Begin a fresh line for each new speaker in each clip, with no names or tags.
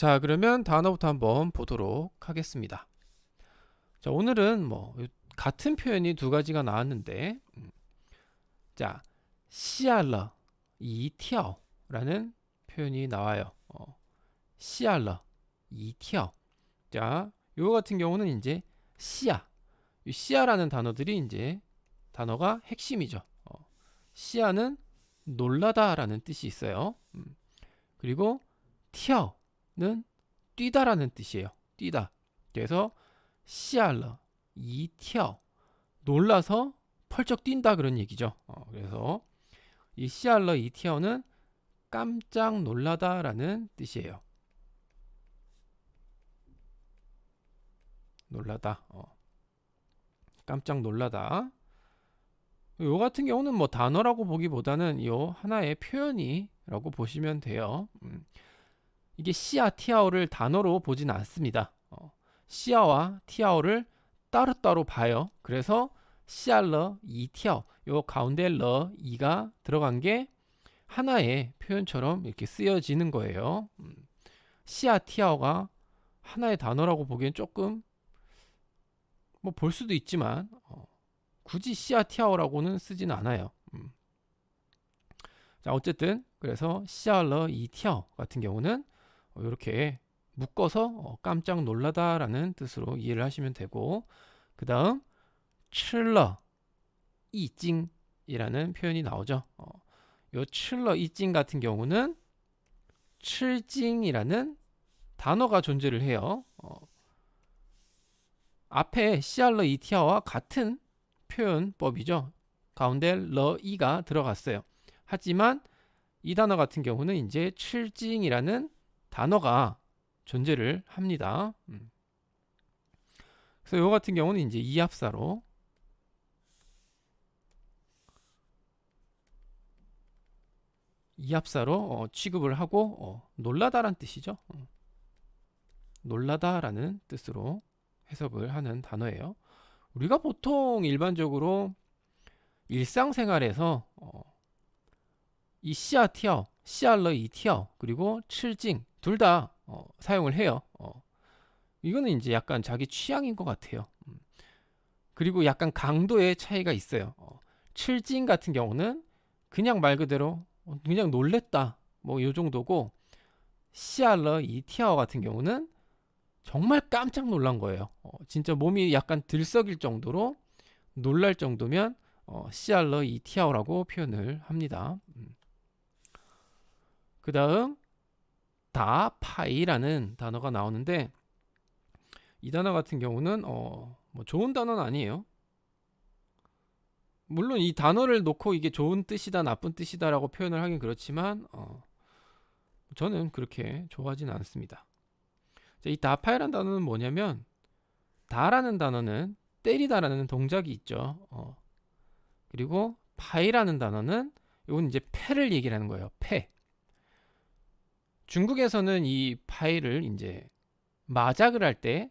자, 그러면 단어부터 한번 보도록 하겠습니다. 자, 오늘은 같은 표현이 두 가지가 나왔는데, 자, 시알러 이티어라는 표현이 나와요. 시알러 이티어. 자, 요거 같은 경우는 이제 시야. 이 시야라는 단어들이 이제 단어가 핵심이죠. 시야는 놀라다라는 뜻이 있어요. 그리고 티어는 뛰다라는 뜻이에요. 뛰다. 그래서 시알러 이티어 놀라서 펄쩍 뛴다 그런 얘기죠. 그래서 이 시알러 이티어는 깜짝 놀라다라는 뜻이에요. 놀라다. 깜짝 놀라다. 요 같은 경우는 단어라고 보기보다는 요 하나의 표현이라고 보시면 돼요. 이게 시아 티아오를 단어로 보진 않습니다. 시아와 티아오를 따로따로 봐요. 그래서 시알러 이티아오 요 가운데 러 이가 들어간 게 하나의 표현처럼 이렇게 쓰여지는 거예요. 시아 티아오가 하나의 단어라고 보기엔 조금 볼 수도 있지만 굳이 시아 티아오라고는 쓰진 않아요. 자, 어쨌든 그래서 시알러 이티아오 같은 경우는 이렇게 묶어서 깜짝 놀라다라는 뜻으로 이해를 하시면 되고, 그 다음 칠러 이징이라는 표현이 나오죠. 요 칠러 이징 같은 경우는 칠징이라는 단어가 존재를 해요. 앞에 시알러 이티아와 같은 표현법이죠. 가운데 러 이가 들어갔어요. 하지만 이 단어 같은 경우는 이제 칠징이라는 단어가 존재를 합니다. 그래서 이거 같은 경우는 이제 이합사로 취급을 하고 놀라다란 뜻이죠. 놀라다라는 뜻으로 해석을 하는 단어예요. 우리가 보통 일반적으로 일상생활에서 이 시아 티어, 시알러 이 티어 그리고 칠징 둘 다 사용을 해요. 이거는 이제 약간 자기 취향인 것 같아요. 그리고 약간 강도의 차이가 있어요. 칠징 같은 경우는 그냥 말 그대로 그냥 놀랬다 요 정도고, 시알러 이 티어 같은 경우는 정말 깜짝 놀란 거예요. 진짜 몸이 약간 들썩일 정도로 놀랄 정도면 시알러 이 티어라고 표현을 합니다. 그 다음 다파이라는 단어가 나오는데, 이 단어 같은 경우는 좋은 단어는 아니에요. 물론 이 단어를 놓고 이게 좋은 뜻이다 나쁜 뜻이다라고 표현을 하긴 그렇지만 저는 그렇게 좋아하진 않습니다. 자, 이 다파이라는 단어는 뭐냐면, 다라는 단어는 때리다라는 동작이 있죠. 그리고 파이라는 단어는 이건 이제 패를 얘기를 하는 거예요. 패. 중국에서는 이 파이를 이제 마작을 할 때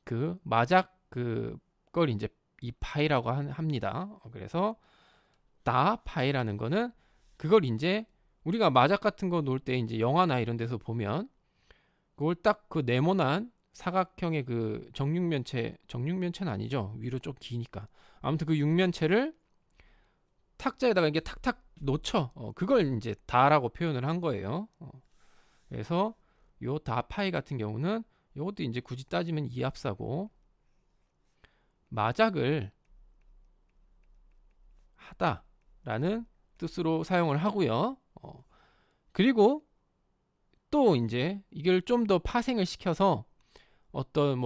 그 마작 그걸 이제 이 파이라고 합니다. 그래서 다 파이라는 거는 그걸 이제 우리가 마작 같은 거 놓을 때 이제 영화나 이런 데서 보면 그걸 딱 그 네모난 사각형의 그 정육면체는 아니죠. 위로 좀 기니까. 아무튼 그 육면체를 탁자에다가 이게 탁탁 놓쳐. 그걸 이제 다라고 표현을 한 거예요. 그래서 요 다파이 같은 경우는 요것도 이제 굳이 따지면 이합사고, 마작을 하다라는 뜻으로 사용을 하고요. 그리고 또 이제 이걸 좀 더 파생을 시켜서 어떤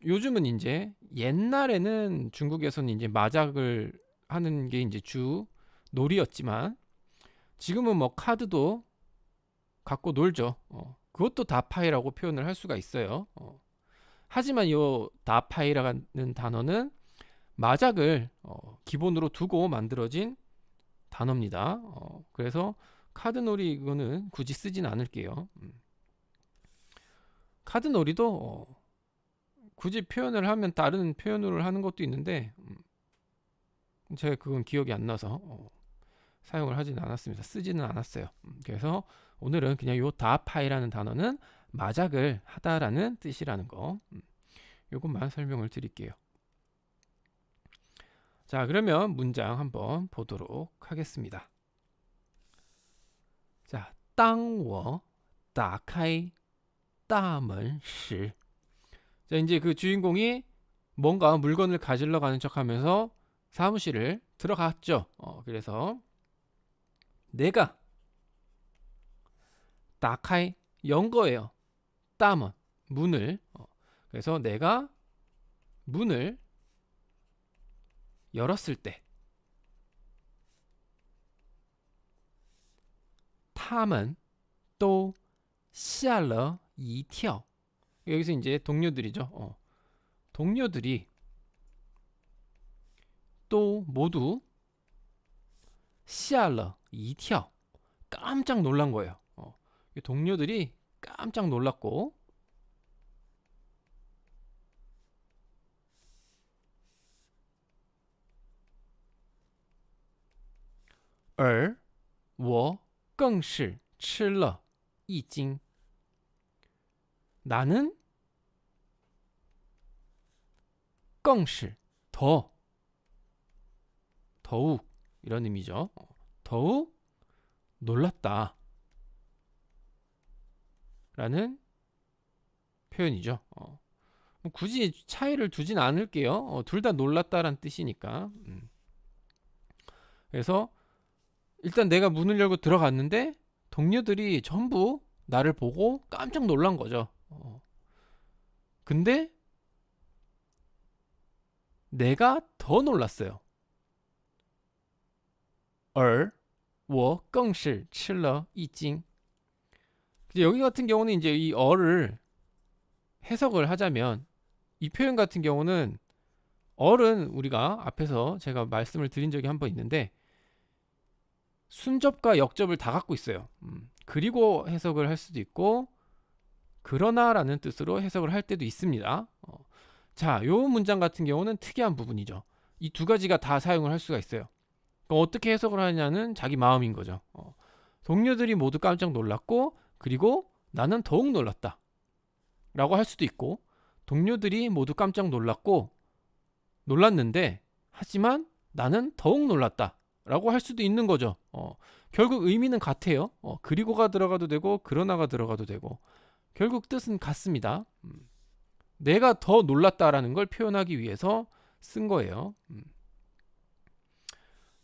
요즘은 이제 옛날에는 중국에서는 이제 마작을 하는 게 이제 주 놀이였지만 지금은 카드도 갖고 놀죠. 그것도 다파이라고 표현을 할 수가 있어요. 하지만 이 다파이라는 단어는 마작을 기본으로 두고 만들어진 단어입니다. 그래서 카드놀이 이거는 굳이 쓰진 않을게요. 카드놀이도 굳이 표현을 하면 다른 표현을 하는 것도 있는데 제가 그건 기억이 안 나서 사용을 하지는 않았습니다. 쓰지는 않았어요. 그래서 오늘은 그냥 요 다파이라는 단어는 마작을 하다라는 뜻이라는 거. 요것만 설명을 드릴게요. 자, 그러면 문장 한번 보도록 하겠습니다. 자, 当我打开大门时 자, 이제 그 주인공이 뭔가 물건을 가지러 가는 척하면서 사무실을 들어갔죠. 그래서 내가 打开 연 거예요. 大门 문을. 그래서 내가 문을 열었을 때 他们都吓了一跳. 여기서 이제 동료들이죠. 동료들이 또 모두 吓了一跳. 깜짝 놀란 거예요. 동료들이 깜짝 놀랐고 而我更是吃了一惊. 나는 更是 더욱 이런 의미죠. 더욱 놀랐다 라는 표현이죠. 뭐 굳이 차이를 두진 않을게요. 둘 다 놀랐다라는 뜻이니까. 그래서 일단 내가 문을 열고 들어갔는데 동료들이 전부 나를 보고 깜짝 놀란 거죠. 근데 내가 더 놀랐어요. 而我更是吃了一惊. 여기 같은 경우는 이제 이 어를 해석을 하자면 이 표현 같은 경우는 어는 우리가 앞에서 제가 말씀을 드린 적이 한 번 있는데 순접과 역접을 다 갖고 있어요. 그리고 해석을 할 수도 있고 그러나 라는 뜻으로 해석을 할 때도 있습니다. 자, 요 문장 같은 경우는 특이한 부분이죠. 이 두 가지가 다 사용을 할 수가 있어요. 어떻게 해석을 하냐는 자기 마음인 거죠. 동료들이 모두 깜짝 놀랐고 그리고 나는 더욱 놀랐다 라고 할 수도 있고 동료들이 모두 깜짝 놀랐는데 하지만 나는 더욱 놀랐다 라고 할 수도 있는 거죠. 결국 의미는 같아요. 그리고가 들어가도 되고 그러나가 들어가도 되고 결국 뜻은 같습니다. 내가 더 놀랐다라는 걸 표현하기 위해서 쓴 거예요.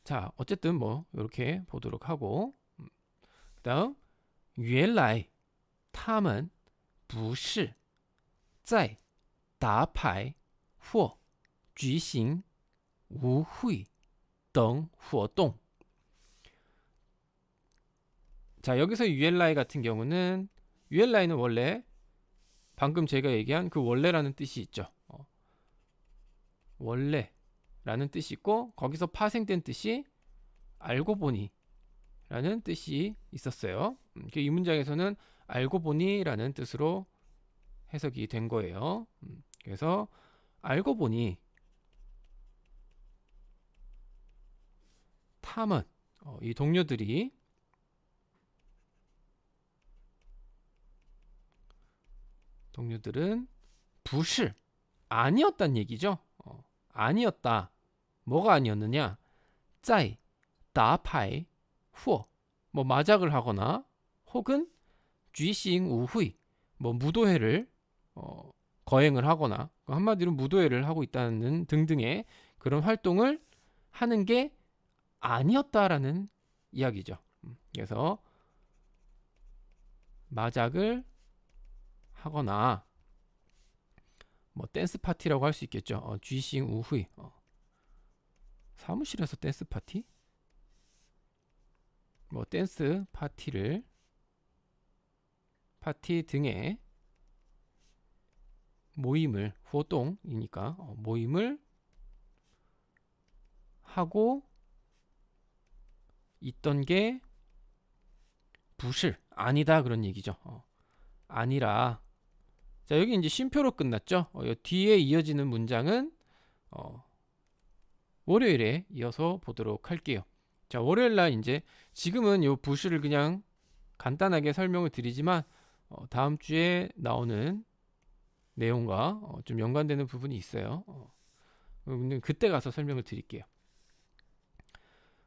자, 어쨌든 뭐 이렇게 보도록 하고 그다음 原来他们不是在打牌或举行舞会等活动. 자, 여기서 유엘라이 같은 경우는 유엘라이는 원래 방금 제가 얘기한 그 원래라는 뜻이 있죠. 원래라는 뜻이 있고 거기서 파생된 뜻이 알고 보니 라는 뜻이 있었어요. 이 문장에서는 알고 보니 라는 뜻으로 해석이 된 거예요. 그래서 알고 보니 他们 이 동료들이 동료들은 不是 아니었단 얘기죠. 아니었다. 뭐가 아니었느냐? 在打牌或뭐 마작을 하거나 혹은 举行舞会 뭐 무도회를 거행을 하거나 한마디로 무도회를 하고 있다는 등등의 그런 활동을 하는 게 아니었다라는 이야기죠. 그래서 마작을 하거나 뭐 댄스 파티라고 할 수 있겠죠. 쥐싱 우후이 사무실에서 댄스 파티? 뭐 댄스 파티 등의 모임을 호동이니까 모임을 하고 있던 게 不是 아니다 그런 얘기죠. 아니라 자 여기 이제 쉼표로 끝났죠. 뒤에 이어지는 문장은 월요일에 이어서 보도록 할게요. 자 월요일날 이제 지금은 요 부시를 그냥 간단하게 설명을 드리지만 다음 주에 나오는 내용과 좀 연관되는 부분이 있어요. 근데 그때 가서 설명을 드릴게요.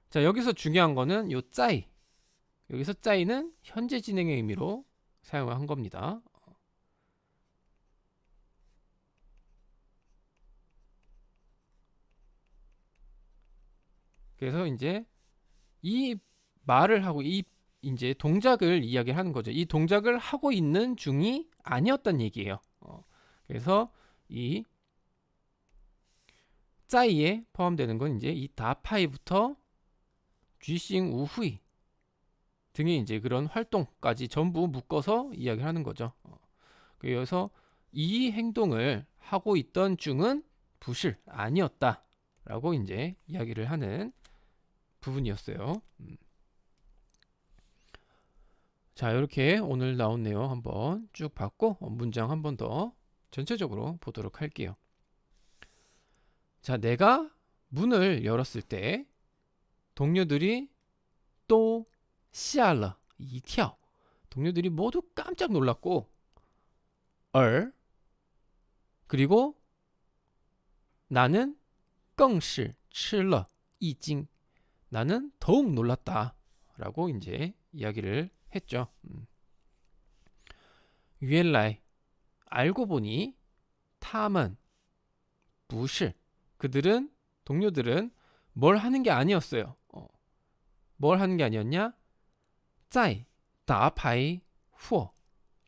자, 여기서 중요한 거는 요 짜이. 여기서 짜이는 현재 진행의 의미로 사용을 한 겁니다. 그래서 이제 이 말을 하고 이 이제 동작을 이야기하는 거죠. 이 동작을 하고 있는 중이 아니었단 얘기예요. 그래서 이 짜이에 포함되는 건 이제 이 다파이부터 쥐싱 우후이 등의 이제 그런 활동까지 전부 묶어서 이야기를 하는 거죠. 그래서 이 행동을 하고 있던 중은 부실 아니었다라고 이제 이야기를 하는 부분이었어요. 자, 이렇게 오늘 나온 내용 한번 쭉 봤고 문장 한번 더 전체적으로 보도록 할게요. 자, 내가 문을 열었을 때 동료들이 또吓了一跳. 동료들이 모두 깜짝 놀랐고 而 그리고 나는 更是吃了一惊. 나는 더욱 놀랐다라고 이제 이야기를 했죠. 原来 알고 보니 他们不是 그들은 동료들은 뭘 하는 게 아니었어요. 뭘 하는 게 아니었냐? 在打牌或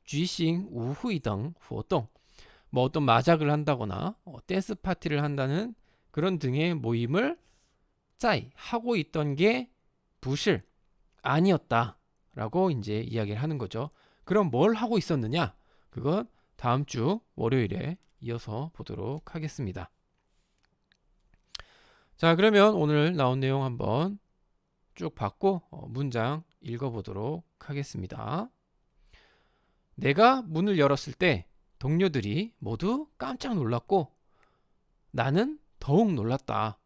举行舞会等活动. 뭐 어떤 마작을 한다거나 댄스 파티를 한다는 그런 등의 모임을 在 하고 있던 게 부실 아니었다라고 이제 이야기를 하는 거죠. 그럼 뭘 하고 있었느냐? 그건 다음 주 월요일에 이어서 보도록 하겠습니다. 자, 그러면 오늘 나온 내용 한번 쭉 봤고 문장 읽어보도록 하겠습니다. 내가 문을 열었을 때 동료들이 모두 깜짝 놀랐고 나는 더욱 놀랐다.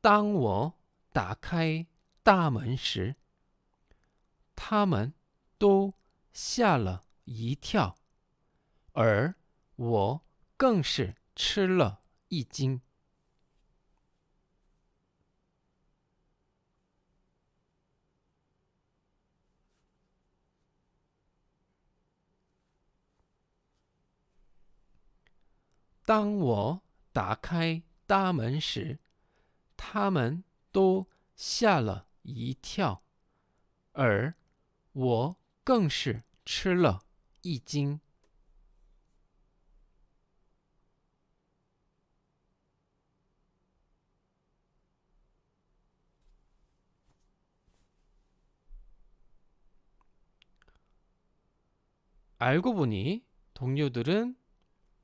当我打开大门时他们都吓了一跳而我更是吃了一惊.当我打开大门时他们都吓了一跳而我更是吃了一惊. 알고 보니 동료들은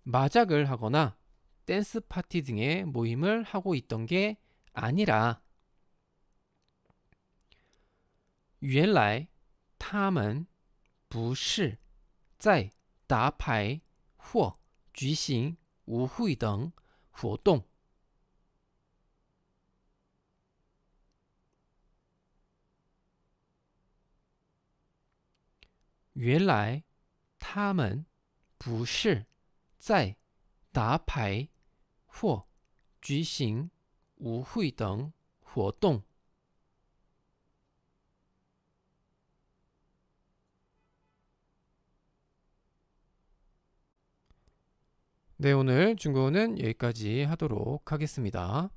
마작을 하거나 댄스 파티 등의 모임을 하고 있던 게 아니라 原来他们不是在打牌或举行舞会等活动. 原来他们不是在打牌或举行舞会等活动. 네, 오늘 중국어는 여기까지 하도록 하겠습니다.